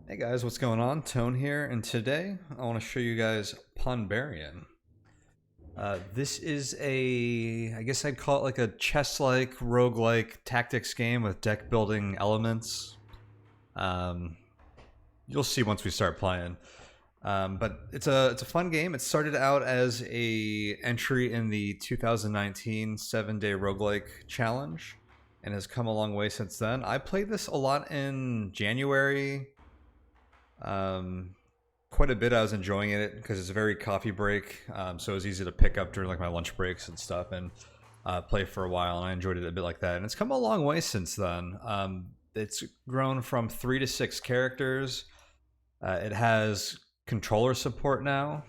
Hey guys, what's going on? Tone here, and today I want to show you guys Ponbarian. This is I guess I'd call it like a chess-like, roguelike tactics game with deck building elements. Um, you'll see once we start playing. But it's a fun game. It started out as a entry in the 2019 7-day roguelike challenge, and has come a long way since then. I played this a lot in January. Um, Quite a bit. I was enjoying it because it's a very coffee break, so it was easy to pick up during like my lunch breaks and stuff and play for a while. And I enjoyed it a bit like that. And it's come a long way since then. It's grown from 3 to 6 characters. It has controller support now,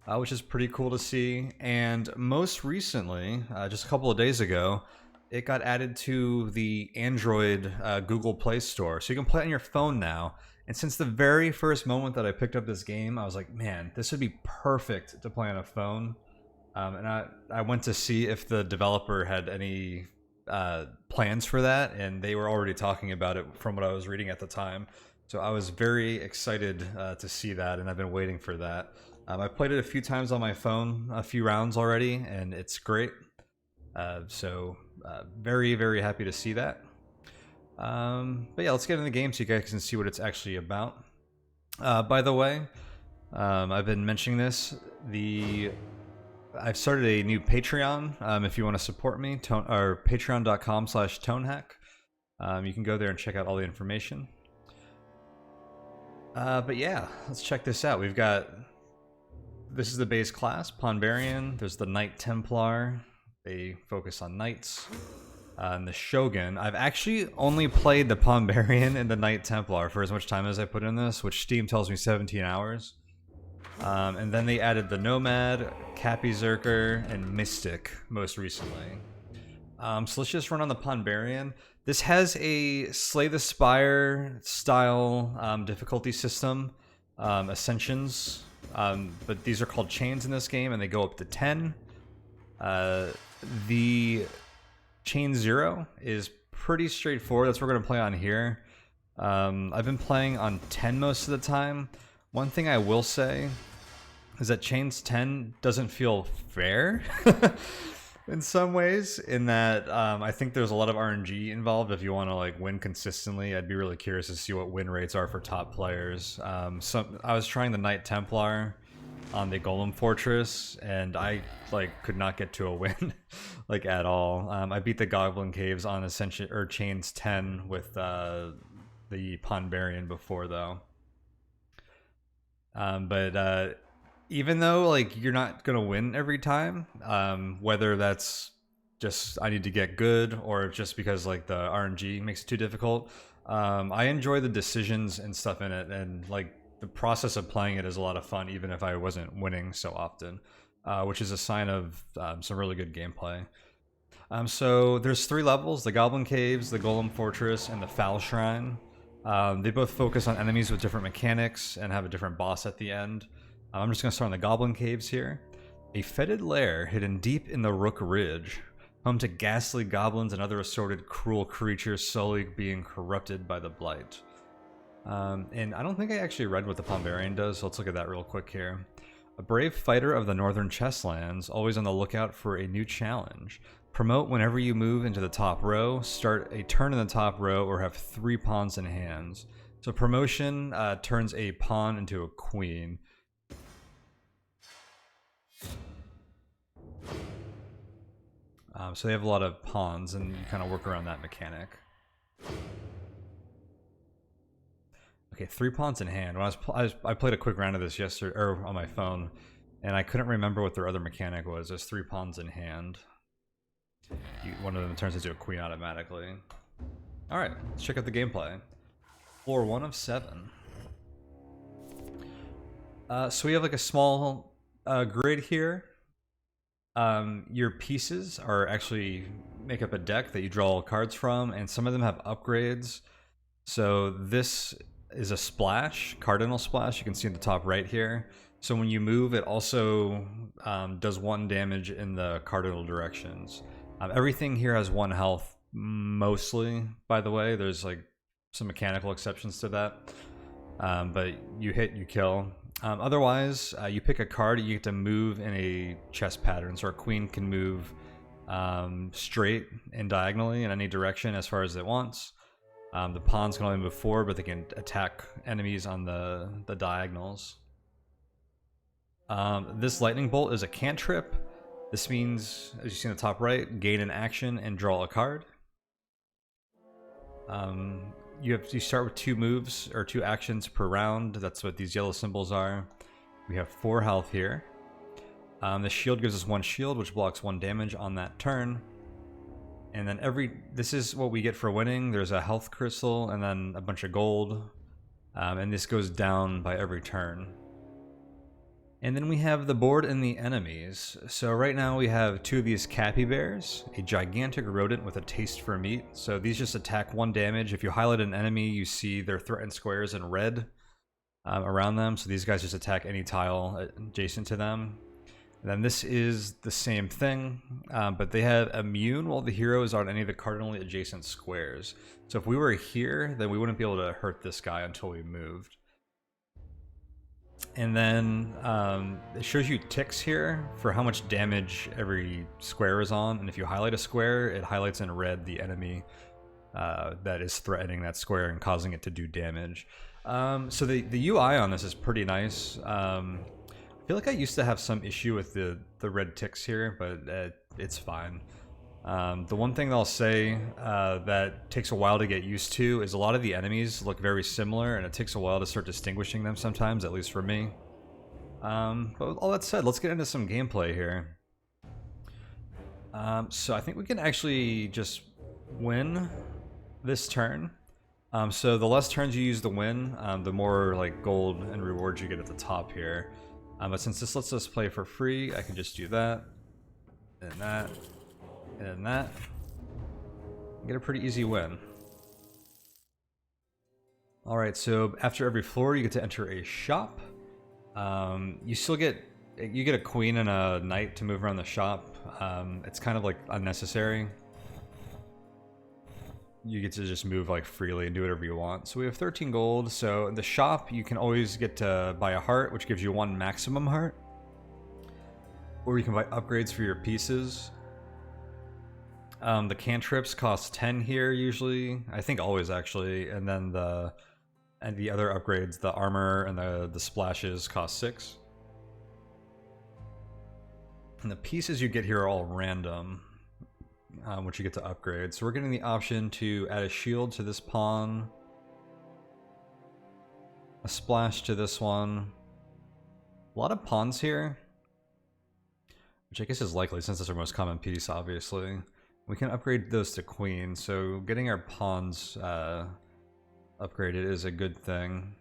which is pretty cool to see. And most recently, just a couple of days ago, it got added to the Android Google Play Store, so you can play it on your phone now. And since the very first moment that I picked up this game, I was like, man, this would be perfect to play on a phone. And I went to see if the developer had any plans for that, and they were already talking about it from what I was reading at the time. So I was very excited to see that, and I've been waiting for that. I played it a few times on my phone, a few rounds already, and it's great. Very, very happy to see that. But yeah, let's get in the game so you guys can see what it's actually about. By the way, I've been mentioning this. I've started a new Patreon. If you want to support me, or patreon.com/Tonehack. You can go there and check out all the information. But yeah, let's check this out. This is the base class, Pawnbarian. There's the Knight Templar. They focus on knights. And the Shogun. I've actually only played the Ponbarian and the Knight Templar for as much time as I put in this, which Steam tells me 17 hours. And then they added the Nomad, Cappy Zerker, and Mystic most recently. So let's just run on the Ponbarian. This has a Slay the Spire style difficulty system, Ascensions, but these are called chains in this game, and they go up to 10. The Chain 0 is pretty straightforward. That's what we're going to play on here. I've been playing on 10 most of the time. One thing I will say is that Chains 10 doesn't feel fair in some ways, in that I think there's a lot of RNG involved if you want to like win consistently. I'd be really curious to see what win rates are for top players. I was trying the Knight Templar on the Golem Fortress, and I like could not get to a win like at all. I beat the Goblin Caves on Ascension or Chains 10 with the Ponbarian before though. But even though like you're not gonna win every time, whether that's just I need to get good or just because like the RNG makes it too difficult, I enjoy the decisions and stuff in it, and like the process of playing it is a lot of fun, even if I wasn't winning so often, which is a sign of some really good gameplay. So there's 3 levels: the Goblin Caves, the Golem Fortress, and the Foul Shrine. They both focus on enemies with different mechanics and have a different boss at the end. I'm just going to start on the Goblin Caves here. A fetid lair hidden deep in the Rook Ridge, home to ghastly goblins and other assorted cruel creatures slowly being corrupted by the blight. And I don't think I actually read what the Ponbarian does, so let's look at that real quick here. A brave fighter of the northern chesslands, always on the lookout for a new challenge. Promote whenever you move into the top row, start a turn in the top row, or have 3 pawns in hands. So promotion turns a pawn into a queen. So they have a lot of pawns, and you kind of work around that mechanic. Okay, 3 pawns in hand. When I played a quick round of this yesterday, or on my phone, and I couldn't remember what their other mechanic was. There's 3 pawns in hand. One of them turns into a queen automatically. All right, let's check out the gameplay. Floor 1 of 7. So we have like a small grid here. Your pieces are actually make up a deck that you draw cards from, and some of them have upgrades. So this is a splash, cardinal splash. You can see in the top right here. So when you move, it also does 1 damage in the cardinal directions. Everything here has 1 health, mostly, by the way. There's like some mechanical exceptions to that. But you hit, you kill. Otherwise, you pick a card, you get to move in a chess pattern. So our queen can move straight and diagonally in any direction as far as it wants. The pawns can only move forward, but they can attack enemies on the diagonals. This lightning bolt is a cantrip. This means, as you see in the top right, gain an action and draw a card. You start with 2 moves or 2 actions per round. That's what these yellow symbols are. We have 4 health here. The shield gives us 1 shield, which blocks 1 damage on that turn. And then this is what we get for winning. There's a health crystal and then a bunch of gold. And this goes down by every turn. And then we have the board and the enemies. So right now we have 2 of these capybaras, a gigantic rodent with a taste for meat. So these just attack 1 damage. If you highlight an enemy, you see their threatened squares in red around them. So these guys just attack any tile adjacent to them. And then this is the same thing, but they have immune while the hero is on any of the cardinally adjacent squares. So if we were here, then we wouldn't be able to hurt this guy until we moved. And then it shows you ticks here for how much damage every square is on. And if you highlight a square, it highlights in red the enemy that is threatening that square and causing it to do damage. So the UI on this is pretty nice. I feel like I used to have some issue with the red ticks here, but it's fine. The one thing I'll say that takes a while to get used to is a lot of the enemies look very similar, and it takes a while to start distinguishing them sometimes, at least for me. But with all that said, let's get into some gameplay here. So I think we can actually just win this turn. So the less turns you use to win, the more like gold and rewards you get at the top here. But since this lets us play for free, I can just do that, and that, and that. Get a pretty easy win. Alright, so after every floor you get to enter a shop. You still get a queen and a knight to move around the shop. It's kind of like unnecessary. You get to just move like freely and do whatever you want. So we have 13 gold. So in the shop, you can always get to buy a heart, which gives you 1 maximum heart. Or you can buy upgrades for your pieces. The cantrips cost 10 here usually. I think always actually. And then the other upgrades, the armor and the splashes cost 6. And the pieces you get here are all random. Which you get to upgrade. So we're getting the option to add a shield to this pawn, a splash to this one. A lot of pawns here, which I guess is likely since it's our most common piece, obviously. We can upgrade those to queen, so getting our pawns upgraded is a good thing.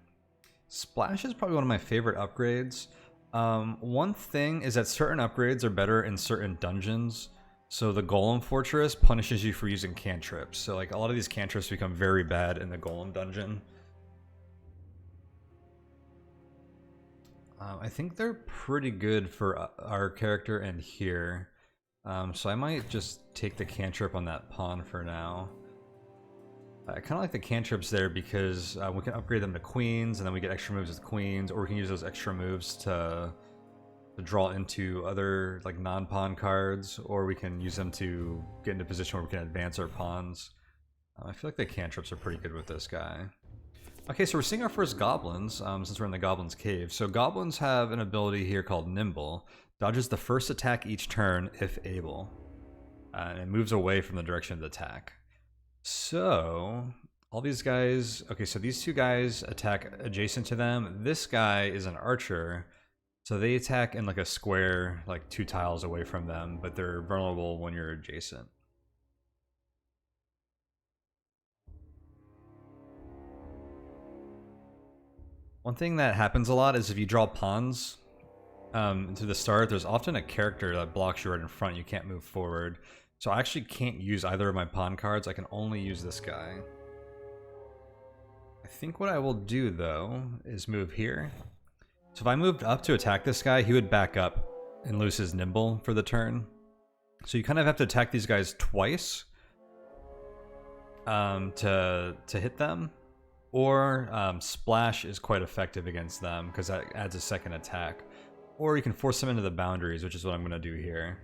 Splash is probably one of my favorite upgrades. One thing is that certain upgrades are better in certain dungeons. So the Golem Fortress punishes you for using cantrips. So like a lot of these cantrips become very bad in the Golem dungeon. I think they're pretty good for our character and here. So I might just take the cantrip on that pawn for now. I kind of like the cantrips there because we can upgrade them to queens, and then we get extra moves with queens, or we can use those extra moves to draw into other like non-pawn cards, or we can use them to get into a position where we can advance our pawns. I feel like the cantrips are pretty good with this guy. Okay, so we're seeing our first goblins since we're in the goblins cave. So goblins have an ability here called Nimble. Dodges the first attack each turn if able, and it moves away from the direction of the attack. So all these guys, okay, so these 2 guys attack adjacent to them. This guy is an archer. So they attack in like a square, like 2 tiles away from them, but they're vulnerable when you're adjacent. One thing that happens a lot is if you draw pawns into the start, there's often a character that blocks you right in front. You can't move forward. So I actually can't use either of my pawn cards. I can only use this guy. I think what I will do though is move here. So if I moved up to attack this guy, he would back up and lose his nimble for the turn. So you kind of have to attack these guys twice to hit them. Or Splash is quite effective against them because that adds a second attack. Or you can force them into the boundaries, which is what I'm going to do here.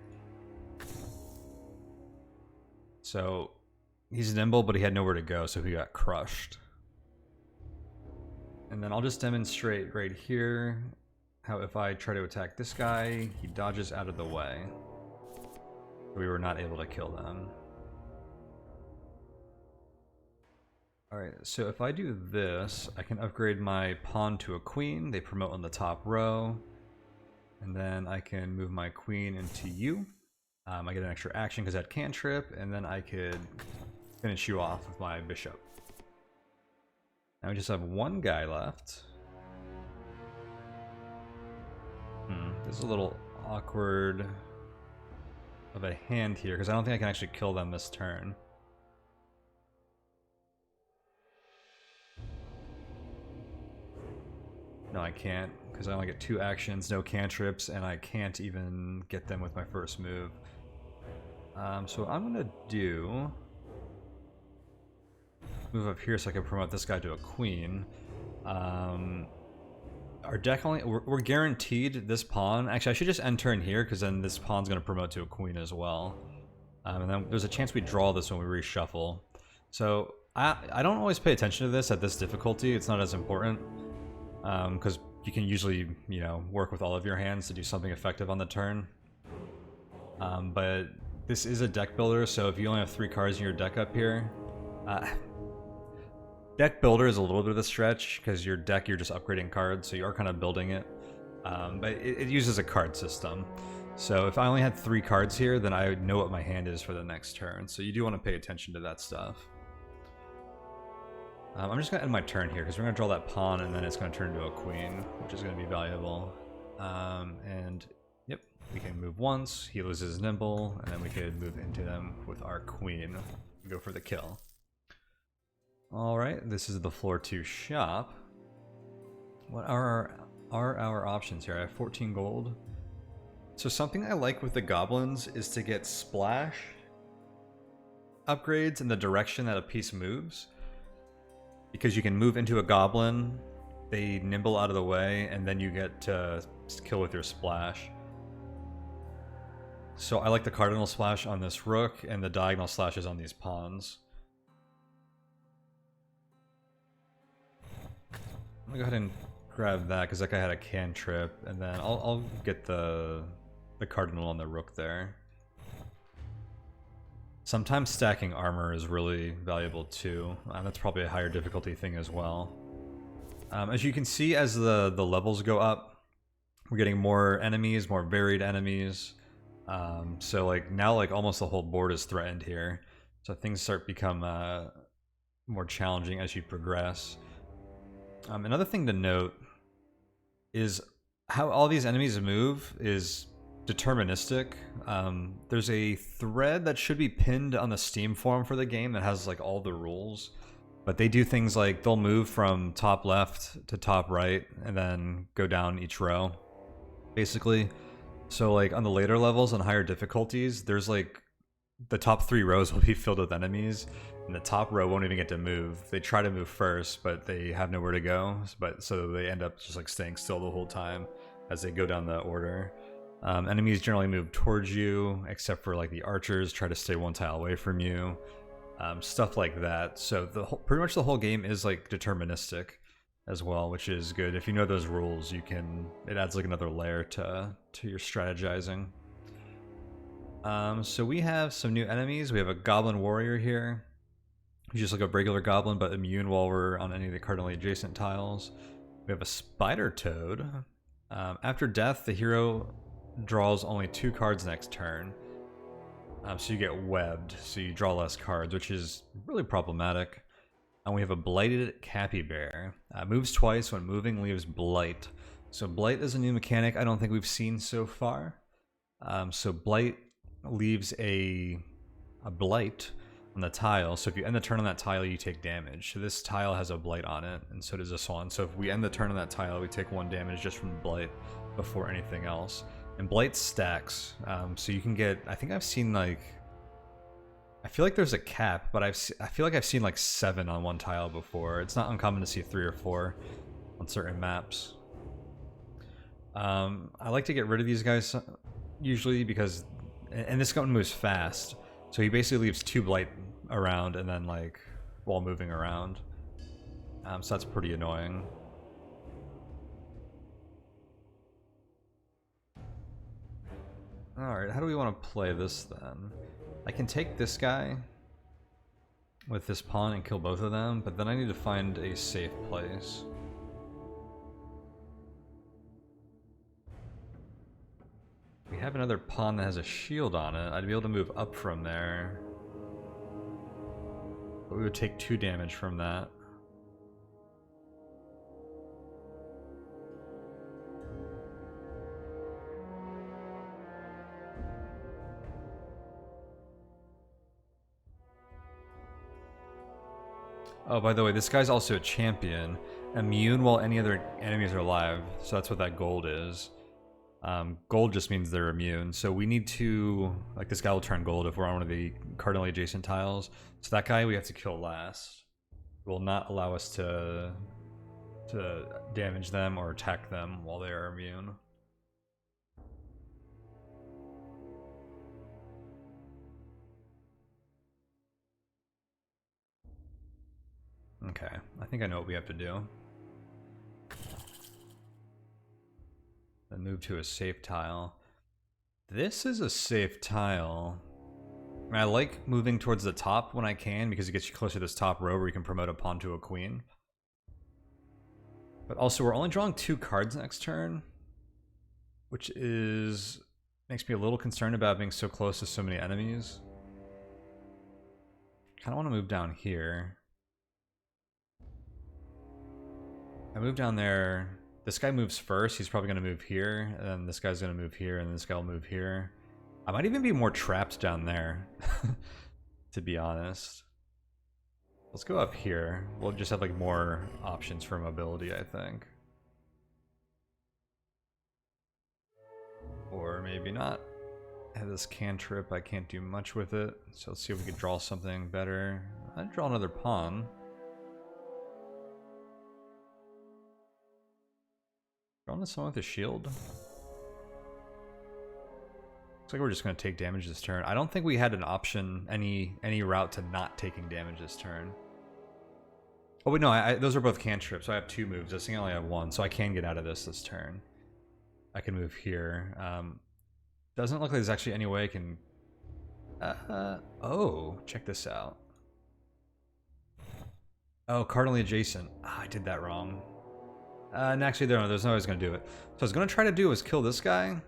So he's nimble, but he had nowhere to go, so he got crushed. And then I'll just demonstrate right here how if I try to attack this guy, he dodges out of the way. We were not able to kill them. Alright, so if I do this, I can upgrade my pawn to a queen. They promote on the top row. And then I can move my queen into you. I get an extra action because I had cantrip, and then I could finish you off with my bishop. Now we just have one guy left. This is a little awkward of a hand here because I don't think I can actually kill them this turn. No, I can't because I only get 2 actions, no cantrips, and I can't even get them with my first move. So what I'm gonna do, move up here so I can promote this guy to a queen. Our deck only, we're guaranteed this pawn. Actually, I should just end turn here because then this pawn's gonna promote to a queen as well. And then there's a chance we draw this when we reshuffle. So I don't always pay attention to this at this difficulty. It's not as important because you can usually, you know, work with all of your hands to do something effective on the turn. But this is a deck builder, so if you only have 3 cards in your deck up here, deck builder is a little bit of a stretch because your deck, you're just upgrading cards, so you are kind of building it. But it uses a card system. So if I only had 3 cards here, then I would know what my hand is for the next turn. So you do want to pay attention to that stuff. I'm just going to end my turn here because we're going to draw that pawn and then it's going to turn into a queen, which is going to be valuable. And yep, we can move once, he loses nimble, and then we could move into them with our queen and go for the kill. Alright, this is the floor 2 shop. What are our options here? I have 14 gold. So something I like with the goblins is to get splash upgrades in the direction that a piece moves. Because you can move into a goblin, they nimble out of the way, and then you get to kill with your splash. So I like the cardinal splash on this rook, and the diagonal slashes on these pawns. I'm gonna go ahead and grab that because that guy had a cantrip, and then I'll get the cardinal on the rook there. Sometimes stacking armor is really valuable too. That's probably a higher difficulty thing as well. As you can see, as the levels go up, we're getting more enemies, more varied enemies. So like now, like almost the whole board is threatened here. So things start become more challenging as you progress. Another thing to note is how all these enemies move is deterministic. There's a thread that should be pinned on the Steam forum for the game that has like all the rules, but they do things like they'll move from top left to top right and then go down each row, basically. So like on the later levels and higher difficulties, there's like the top 3 rows will be filled with enemies, and the top row won't even get to move. They try to move first, but they have nowhere to go, so they end up just like staying still the whole time as they go down the order. Enemies generally move towards you, except for like the archers try to stay one tile away from you, stuff like that. So pretty much the whole game is like deterministic as well, which is good. If you know those rules, it adds like another layer to your strategizing. So we have some new enemies. We have a goblin warrior here. He's just like a regular goblin, but immune while we're on any of the cardinally adjacent tiles. We have a spider toad. After death, the hero draws only 2 cards next turn. So you get webbed, so you draw less cards, which is really problematic. And we have a blighted capybara. Moves twice. When moving, leaves blight. So blight is a new mechanic I don't think we've seen so far. So blight leaves a blight on the tile. So if you end the turn on that tile, you take damage. So this tile has a blight on it, and so does this one. So if we end the turn on that tile, we take 1 damage just from the blight before anything else. And blight stacks, so you can get, I think I've seen like, I feel like there's a cap, but I feel like I've seen like 7 on one tile before. It's not uncommon to see 3 or 4 on certain maps. I like to get rid of these guys usually because, and this gun moves fast, so he basically leaves 2 blight around and then like while moving around. So that's pretty annoying. Alright, how do we want to play this then? I can take this guy with this pawn and kill both of them, but then I need to find a safe place. We have another pawn that has a shield on it. I'd be able to move up from there. But we would take 2 damage from that. Oh, by the way, this guy's also a champion. Immune while any other enemies are alive. So that's what that gold is. Gold just means they're immune. So we need to... Like, this guy will turn gold if we're on one of the cardinally adjacent tiles. So that guy we have to kill last. It will not allow us to damage them or attack them while they are immune. Okay, I think I know what we have to do. Then move to a safe tile. This is a safe tile. I like moving towards the top when I can because it gets you closer to this top row where you can promote a pawn to a queen. But also we're only drawing 2 cards next turn, which is makes me a little concerned about being so close to so many enemies. Kind of want to move down here. I move down there. This guy moves first. He's probably going to move here. And then this guy's going to move here. And this guy will move here. I might even be more trapped down there, to be honest. Let's go up here. We'll just have like more options for mobility, I think. Or maybe not. I have this cantrip. I can't do much with it. So let's see if we can draw something better. I'd draw another pawn. Drawing this one with a shield. Looks like we're just going to take damage this turn. I don't think we had an option, any route to not taking damage this turn. Oh wait, no, those are both cantrips, so I have 2 moves. I think I only have 1, so I can get out of this turn. I can move here. Doesn't look like there's actually any way I can... oh, check this out. Oh, cardinally adjacent. Ah, I did that wrong. And actually, there's no way I was going to do it. So I was going to try to do is kill this guy.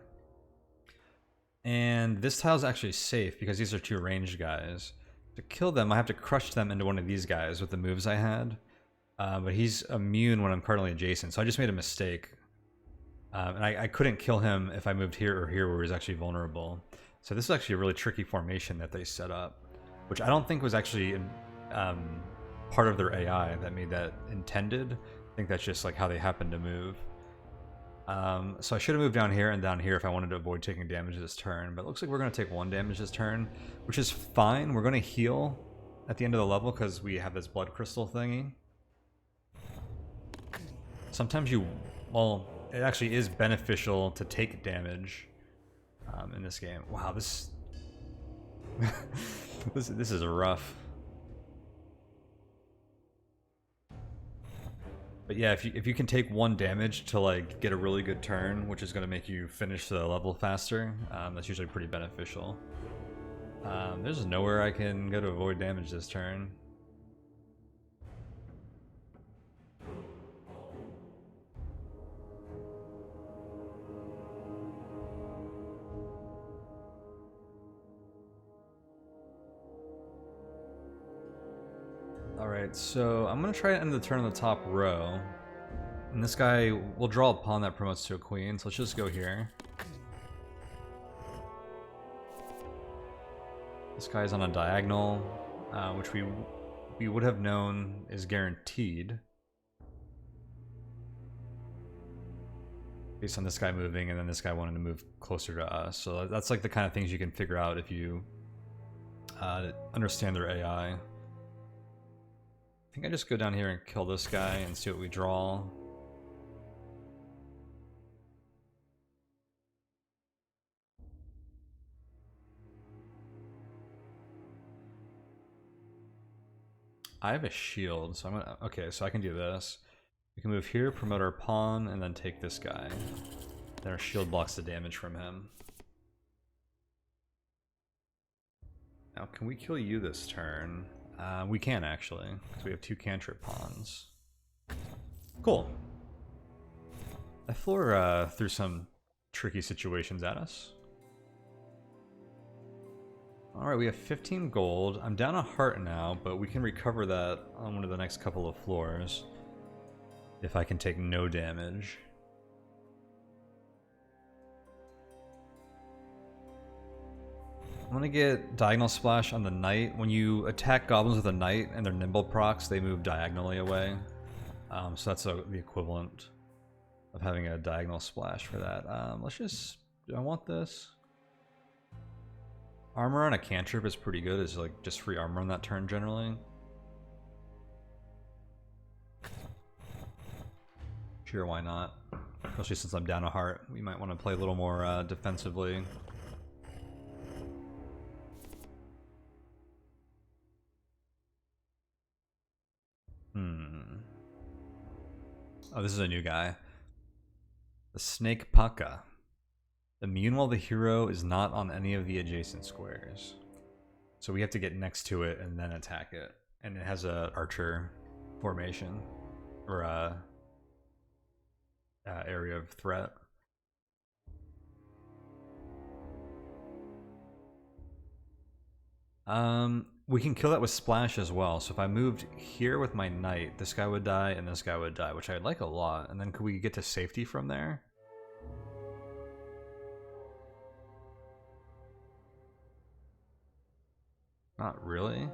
And this tile's actually safe because these are 2 ranged guys. To kill them, I have to crush them into one of these guys with the moves I had. But he's immune when I'm cardinally adjacent, so I just made a mistake. And I couldn't kill him if I moved here or here where he's actually vulnerable. So this is actually a really tricky formation that they set up, which I don't think was actually part of their AI that made that intended. I think that's just like how they happen to move. So I should have moved down here and down here if I wanted to avoid taking damage this turn, but it looks like we're going to take 1 damage this turn, which is fine. We're going to heal at the end of the level because we have this blood crystal thingy. Sometimes well, it actually is beneficial to take damage in this game. Wow, this this is rough. But yeah, if you can take 1 damage to like get a really good turn, which is going to make you finish the level faster, that's usually pretty beneficial. There's nowhere I can go to avoid damage this turn. Alright, so I'm going to try to end the turn on the top row. And this guy will draw a pawn that promotes to a queen, so let's just go here. This guy's on a diagonal, which we would have known is guaranteed. Based on this guy moving and then this guy wanting to move closer to us. So that's like the kind of things you can figure out if you to understand their AI. I think I just go down here and kill this guy and see what we draw. I have a shield, so I'm gonna... Okay, so I can do this. We can move here, promote our pawn, and then take this guy. Then our shield blocks the damage from him. Now, can we kill you this turn? We can, actually, because we have 2 cantrip pawns. Cool. That floor threw some tricky situations at us. Alright, we have 15 gold. I'm down a heart now, but we can recover that on one of the next couple of floors. If I can take no damage. I'm gonna get Diagonal Splash on the Knight. When you attack goblins with a Knight and their nimble procs, they move diagonally away. So that's the equivalent of having a Diagonal Splash for that. Let's just... Do I want this? Armor on a cantrip is pretty good. It's like just free armor on that turn generally. Sure, why not? Especially since I'm down a heart. We might want to play a little more defensively. Oh, this is a new guy. The Snake Paka. Immune while the hero is not on any of the adjacent squares. So we have to get next to it and then attack it. And it has a archer formation. Or a area of threat. We can kill that with splash as well. So if I moved here with my knight, this guy would die and this guy would die, which I'd like a lot. And then could we get to safety from there? Not really.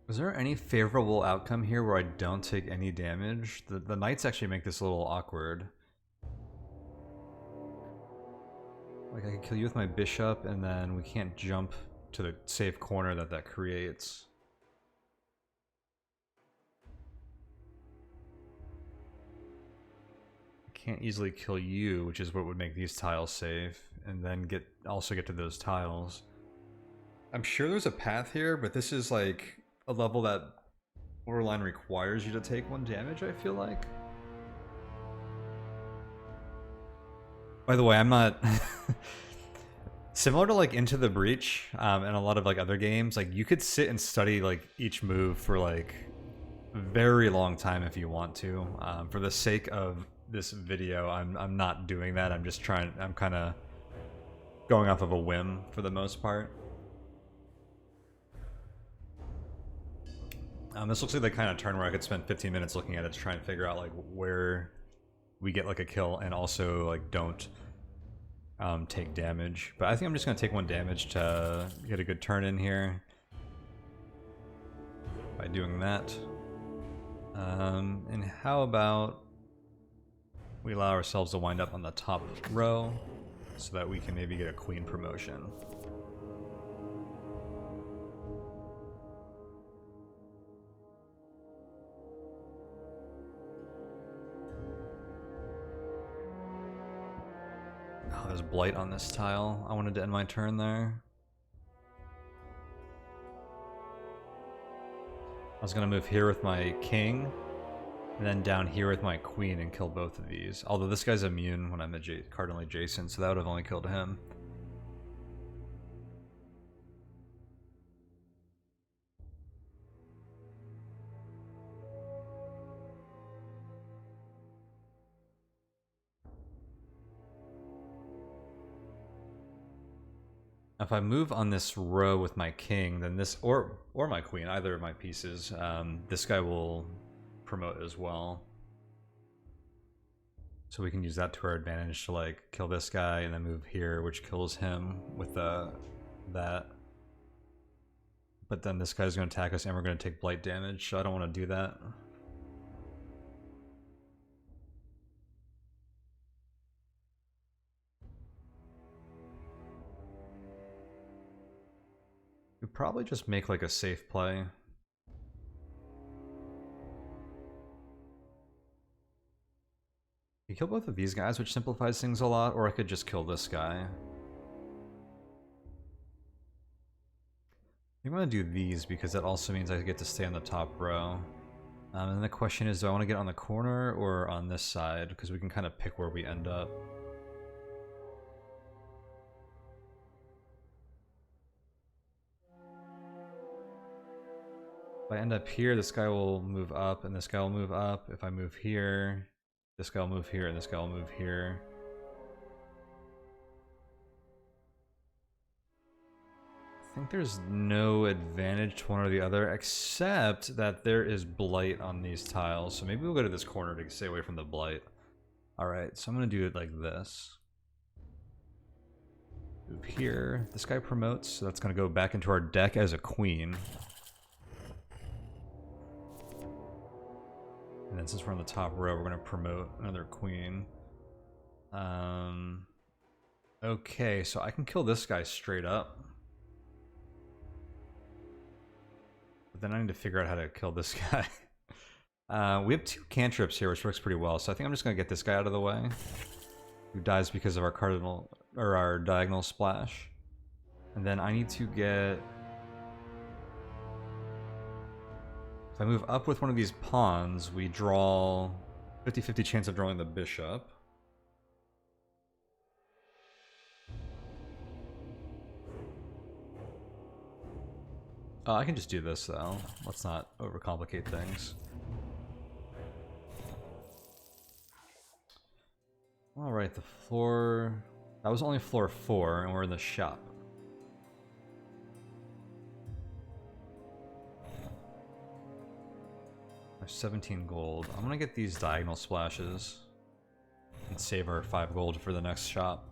Is there any favorable outcome here where I don't take any damage? The knights actually make this a little awkward. Like I could kill you with my bishop and then we can't jump to the safe corner that creates. I can't easily kill you, which is what would make these tiles safe, and then also get to those tiles. I'm sure there's a path here, but this is like a level that borderline requires you to take 1 damage, I feel like. By the way, I'm not... Similar to like Into the Breach and a lot of like other games, like you could sit and study like each move for like a very long time if you want to. For the sake of this video, I'm not doing that. I'm just trying... I'm kind of going off of a whim for the most part. This looks like the kind of turn where I could spend 15 minutes looking at it to try and figure out like where we get like a kill and also like don't take damage. But I think I'm just going to take 1 damage to get a good turn in here by doing that. And how about we allow ourselves to wind up on the top row so that we can maybe get a queen promotion. Oh, there's blight on this tile. I wanted to end my turn there. I was going to move here with my king, and then down here with my queen and kill both of these. Although this guy's immune when I'm cardinally adjacent, so that would have only killed him. If I move on this row with my king, then this, or my queen, either of my pieces, this guy will promote as well. So we can use that to our advantage to like kill this guy and then move here, which kills him with that. But then this guy's going to attack us and we're going to take blight damage, so I don't want to do that. We probably just make like a safe play. You kill both of these guys, which simplifies things a lot, or I could just kill this guy. I want to do these because that also means I get to stay on the top row. And then the question is, do I want to get on the corner or on this side? Because we can kind of pick where we end up. If I end up here, this guy will move up and this guy will move up. If I move here, this guy will move here and this guy will move here. I think there's no advantage to one or the other, except that there is blight on these tiles. So maybe we'll go to this corner to stay away from the blight. Alright, so I'm going to do it like this. Move here. This guy promotes, so that's going to go back into our deck as a queen. And then since we're on the top row, we're going to promote another queen. Okay, so I can kill this guy straight up. But then I need to figure out how to kill this guy. We have 2 cantrips here, which works pretty well. So I think I'm just going to get this guy out of the way. Who dies because of our cardinal or our diagonal splash. And then I need to get... If I move up with one of these pawns, we draw 50-50 chance of drawing the bishop. I can just do this though. Let's not overcomplicate things. Alright, the floor... That was only floor 4, and we're in the shop. I have 17 gold. I'm gonna get these diagonal splashes and save our 5 gold for the next shop.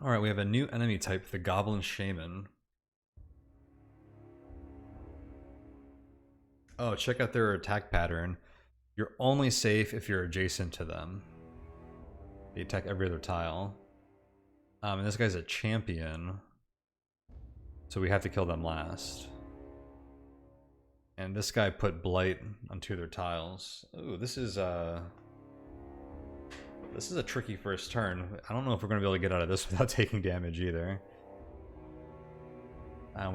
Alright, we have a new enemy type, the Goblin Shaman. Oh, check out their attack pattern. You're only safe if you're adjacent to them. They attack every other tile. And this guy's a champion, so we have to kill them last. And this guy put blight on 2 of their tiles. Ooh, this is a tricky first turn. I don't know if we're going to be able to get out of this without taking damage either.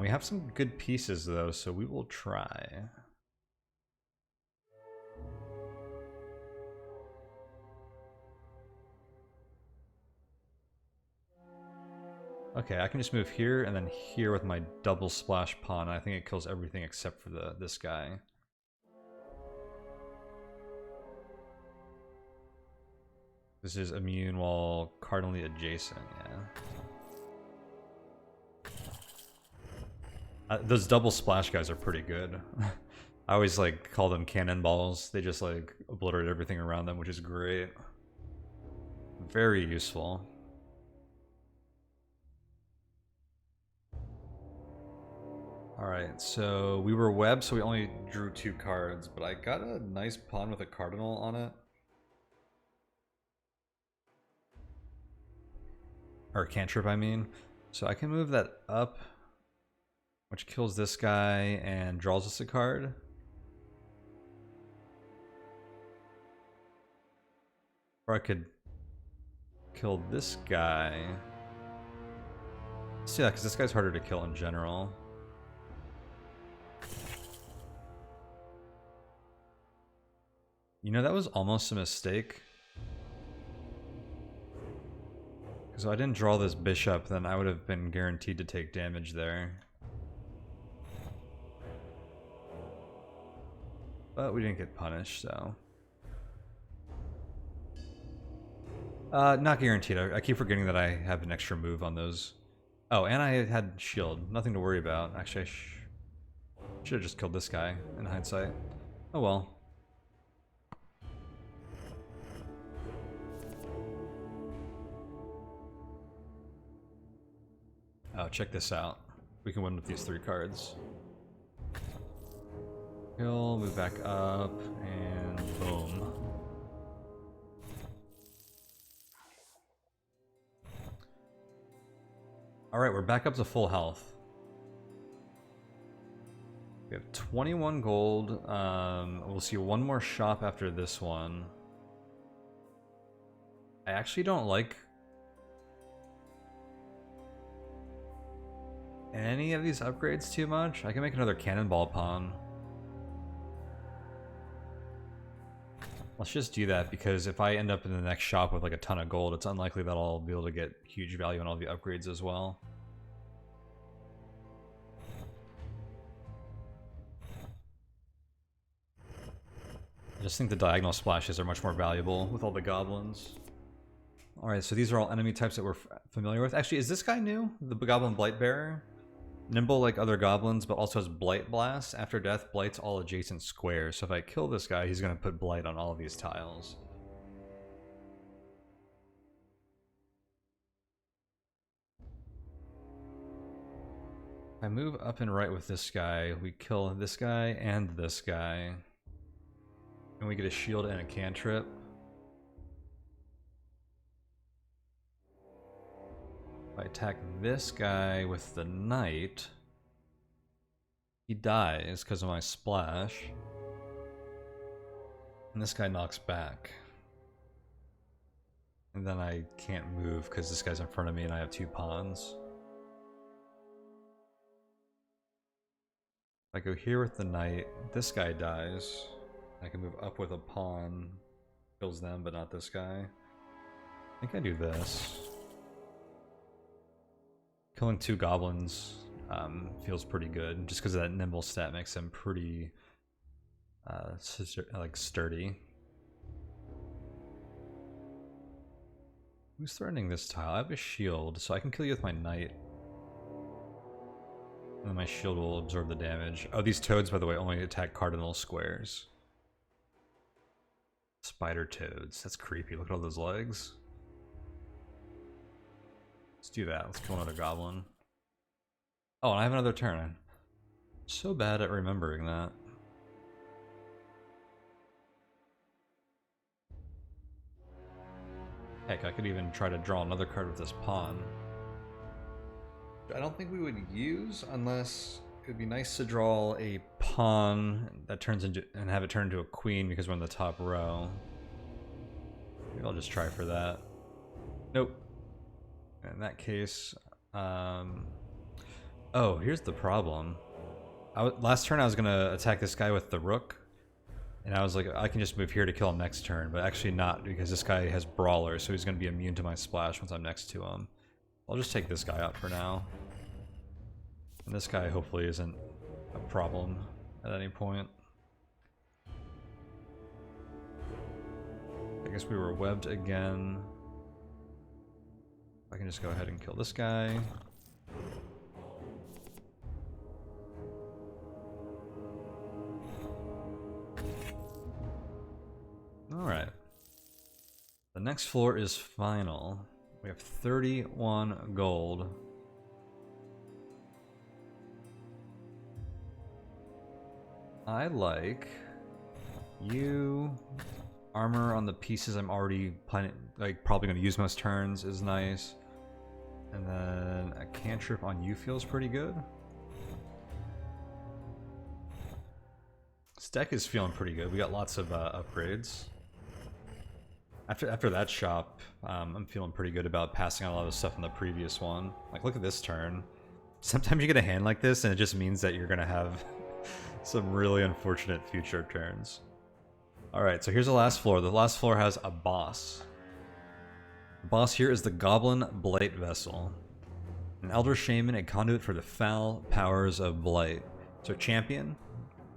We have some good pieces though, so we will try. Okay, I can just move here and then here with my double splash pawn. I think it kills everything except for this guy. This is immune while cardinally adjacent, yeah. Those double splash guys are pretty good. I always like call them cannonballs. They just like obliterate everything around them, which is great. Very useful. Alright, so we were webbed, so we only drew 2 cards, but I got a nice pawn with a cardinal on it. Or cantrip, I mean. So I can move that up, which kills this guy and draws us a card. Or I could kill this guy. Let's do that, because this guy's harder to kill in general. You know, that was almost a mistake. Because if I didn't draw this bishop, then I would have been guaranteed to take damage there. But we didn't get punished, so... not guaranteed. I keep forgetting that I have an extra move on those. Oh, and I had shield. Nothing to worry about. Actually, I should have just killed this guy in hindsight. Oh well. Oh, check this out. We can win with these 3 cards. Kill, move back up, and boom. Alright, we're back up to full health. We have 21 gold. We'll see one more shop after this one. I actually don't like any of these upgrades too much. I can make another cannonball pawn. Let's just do that, because if I end up in the next shop with like a ton of gold, it's unlikely that I'll be able to get huge value on all the upgrades as well. I just think the diagonal splashes are much more valuable with all the goblins. Alright, so these are all enemy types that we're familiar with. Actually, is this guy new? The Goblin Blightbearer? Nimble like other goblins, but also has Blight Blast. After death, blights all adjacent squares. So if I kill this guy, he's going to put Blight on all of these tiles. If I move up and right with this guy, we kill this guy and this guy. And we get a shield and a cantrip. If I attack this guy with the knight, he dies because of my splash. And this guy knocks back. And then I can't move because this guy's in front of me and I have 2 pawns. If I go here with the knight, this guy dies. I can move up with a pawn, kills them, but not this guy. I think I do this. Killing 2 goblins feels pretty good, just because that nimble stat makes him pretty like sturdy. Who's threatening this tile? I have a shield, so I can kill you with my knight. And then my shield will absorb the damage. Oh, these toads, by the way, only attack cardinal squares. Spider toads. That's creepy. Look at all those legs. Let's do that. Let's kill another goblin. Oh, and I have another turn. I'm so bad at remembering that. Heck, I could even try to draw another card with this pawn. I don't think we would use, unless it would be nice to draw a pawn that turns into, and have it turn into a queen because we're in the top row. Maybe I'll just try for that. Nope. In that case, oh, here's the problem. Last turn I was gonna attack this guy with the rook, and I was like, I can just move here to kill him next turn, but actually not, because this guy has brawler, so he's gonna be immune to my splash once I'm next to him. I'll just take this guy out for now. And this guy hopefully isn't a problem at any point. I guess we were webbed again. I can just go ahead and kill this guy. Alright. The next floor is final. We have 31 gold. I like you. Armor on the pieces I'm already planning, like probably going to use most turns is nice. And then a cantrip on you feels pretty good. This deck is feeling pretty good. We got lots of upgrades. After that shop, I'm feeling pretty good about passing on a lot of stuff in the previous one. Like, look at this turn. Sometimes you get a hand like this and it just means that you're going to have some really unfortunate future turns. Alright, so here's the last floor. The last floor has a boss. The boss here is the Goblin Blight Vessel. An Elder Shaman, a conduit for the foul powers of Blight. So champion,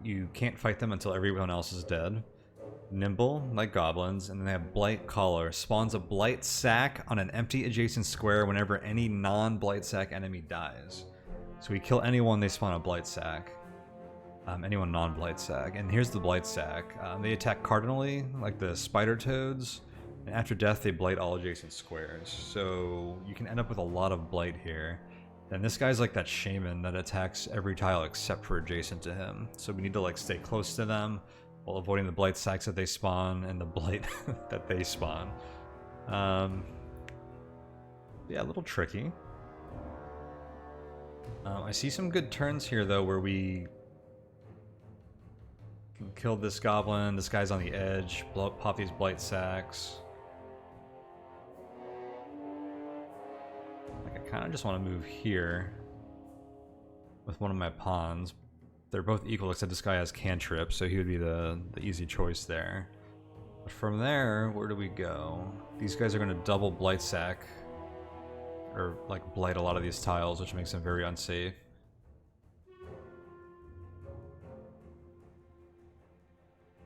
you can't fight them until everyone else is dead. nimble, like goblins, and then they have Blight Collar. Spawns a Blight Sack on an empty adjacent square whenever any non-Blight Sack enemy dies. So we kill anyone, they spawn a Blight Sack. Anyone non-Blight Sack. And here's the Blight Sack. They attack cardinally, like the Spider Toads, and after death they blight all adjacent squares. So you can end up with a lot of blight here. And this guy's like that shaman that attacks every tile except for adjacent to him. So we need to like stay close to them while avoiding the blight sacks that they spawn and the blight that they spawn. Yeah, a little tricky. I see some good turns here though where we can kill this goblin, this guy's on the edge, pop these blight sacks. Like I kind of just want to move here with one of my pawns. They're both equal except this guy has cantrip, so he would be the easy choice there. But from there, where do we go? These guys are going to double blight sack, or like blight a lot of these tiles, which makes them very unsafe.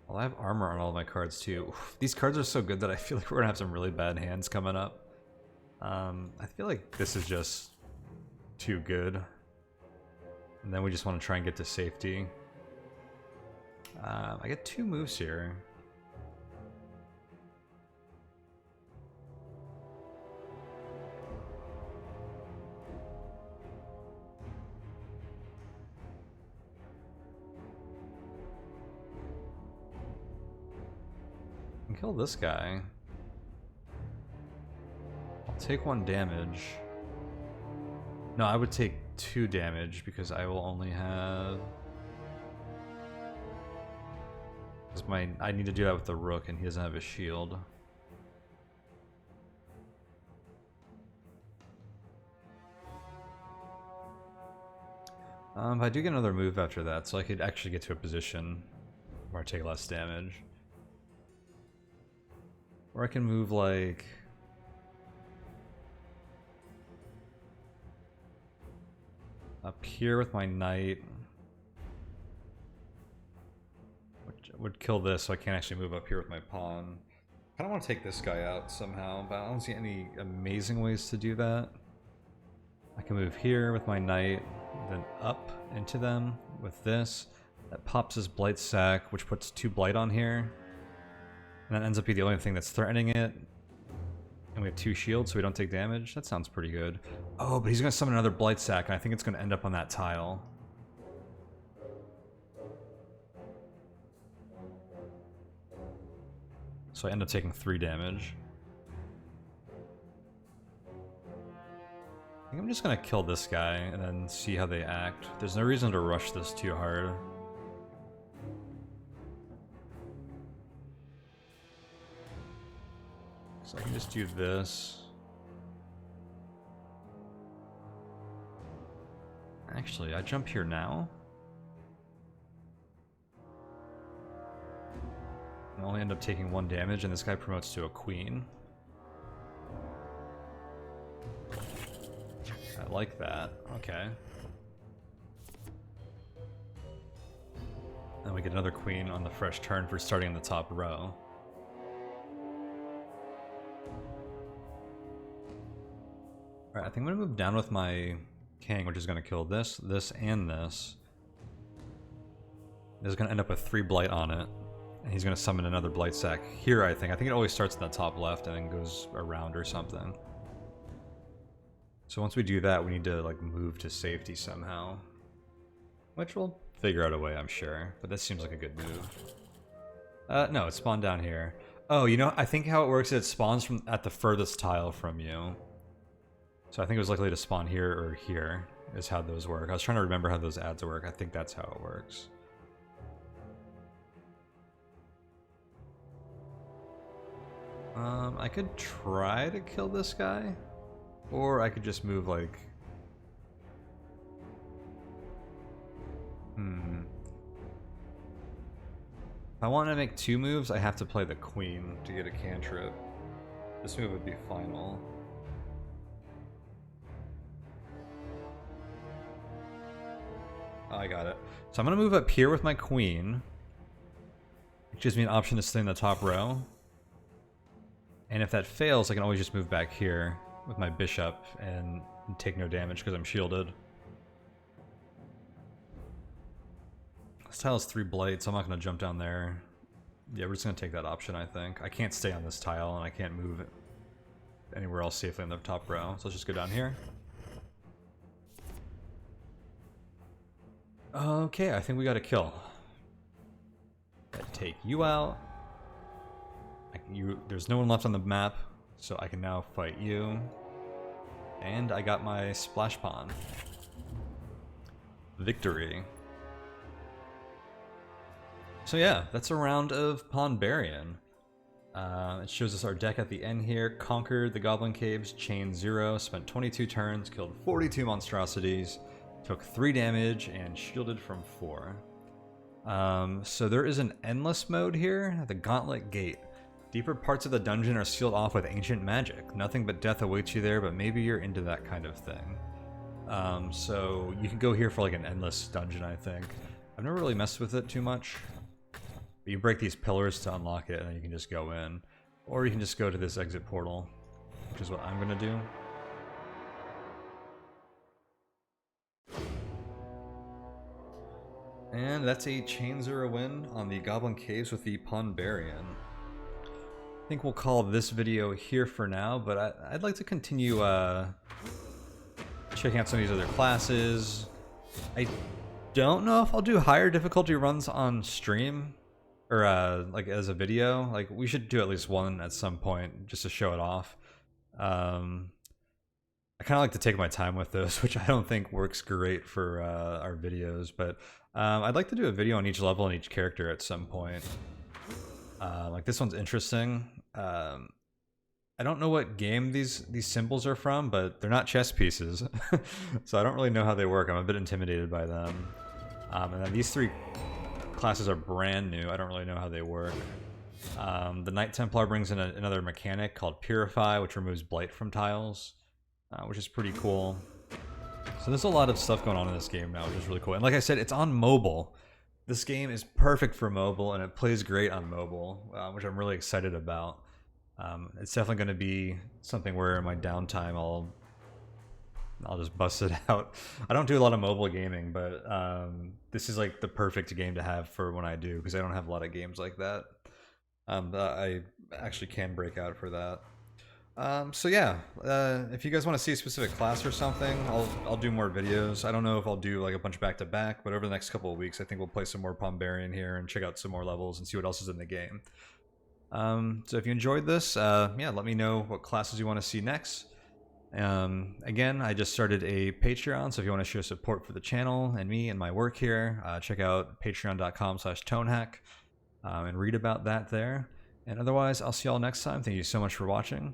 Well, I have armor on all of my cards too. Oof, these cards are so good that I feel like we're going to have some really bad hands coming up. I feel like this is just too good. And then we just want to try and get to safety. I get 2 moves here. I can kill this guy. I'll take 1 damage. No, I would take 2 damage because I will only have... I need to do that with the rook and he doesn't have a shield. I do get another move after that, so I could actually get to a position where I take less damage. Or I can move like... up here with my knight. Which would kill this, so I can't actually move up here with my pawn. I kind of want to take this guy out somehow, but I don't see any amazing ways to do that. I can move here with my knight, then up into them with this. That pops this blight sack, which puts 2 blight on here. And that ends up being the only thing that's threatening it. And we have 2 shields, so we don't take damage. That sounds pretty good. Oh, but he's going to summon another blight sack, and I think it's going to end up on that tile. So I end up taking 3 damage. I think I'm just going to kill this guy and then see how they act. There's no reason to rush this too hard. So I can just do this. Actually, I jump here now. I only end up taking 1 damage, and this guy promotes to a queen. I like that. Okay. And we get another queen on the fresh turn for starting in the top row. Alright, I think I'm going to move down with my king, which is going to kill this, this, and this. This is going to end up with 3 blight on it. And he's going to summon another blight sack here, I think. I think it always starts in the top left and then goes around or something. So once we do that, we need to like move to safety somehow. Which we'll figure out a way, I'm sure. But that seems like a good move. No, it spawned down here. Oh, you know, I think how it works is it spawns from at the furthest tile from you. So I think it was likely to spawn here or here, is how those work. I was trying to remember how those ads work. I think that's how it works. I could try to kill this guy, or I could just move like... If I want to make 2 moves, I have to play the queen to get a cantrip. This move would be final. Oh, I got it. So I'm going to move up here with my queen. gives me an option to stay in the top row. And if that fails, I can always just move back here with my bishop and take no damage because I'm shielded. This tile has 3 blight, so I'm not going to jump down there. Yeah, we're just going to take that option, I think. I can't stay on this tile, and I can't move anywhere else safely in the top row. So let's just go down here. Okay, I think we got a kill. Gotta take you out. There's no one left on the map, so I can now fight you. And I got my splash pawn. Victory. So yeah, that's a round of Pawnbarian. It shows us our deck at the end here. Conquered the Goblin Caves, chain 0, spent 22 turns, killed 42 monstrosities, took 3 damage, and shielded from 4. So there is an endless mode here, the Gauntlet Gate. Deeper parts of the dungeon are sealed off with ancient magic. Nothing but death awaits you there, but maybe you're into that kind of thing. So you can go here for like an endless dungeon, I think. I've never really messed with it too much. But you break these pillars to unlock it, and then you can just go in. Or you can just go to this exit portal, which is what I'm going to do. And that's a chain 0 win on the Goblin Caves with the Ponbarian. I think we'll call this video here for now, but I'd like to continue checking out some of these other classes. I don't know if I'll do higher difficulty runs on stream, or like as a video. Like, we should do at least one at some point just to show it off. I kind of like to take my time with those, which I don't think works great for our videos, but I'd like to do a video on each level and each character at some point. Like, this one's interesting. I don't know what game these symbols are from, but they're not chess pieces, so I don't really know how they work. I'm a bit intimidated by them. And then these 3 classes are brand new. I don't really know how they work. The Knight Templar brings in another mechanic called Purify, which removes blight from tiles, which is pretty cool. So there's a lot of stuff going on in this game now, which is really cool. And like I said, it's on mobile. This game is perfect for mobile, and it plays great on mobile, which I'm really excited about. It's definitely going to be something where in my downtime I'll just bust it out. I don't do a lot of mobile gaming, but this is like the perfect game to have for when I do, because I don't have a lot of games like that. I actually can break out for that. So yeah, if you guys want to see a specific class or something, I'll do more videos. I don't know if I'll do like a bunch back-to-back, but over the next couple of weeks, I think we'll play some more Ponbarian here and check out some more levels and see what else is in the game. So if you enjoyed this, yeah, let me know what classes you want to see next. Again, I just started a Patreon, so if you want to show support for the channel and me and my work here, check out patreon.com/Tonehack and read about that there. And otherwise, I'll see y'all next time. Thank you so much for watching.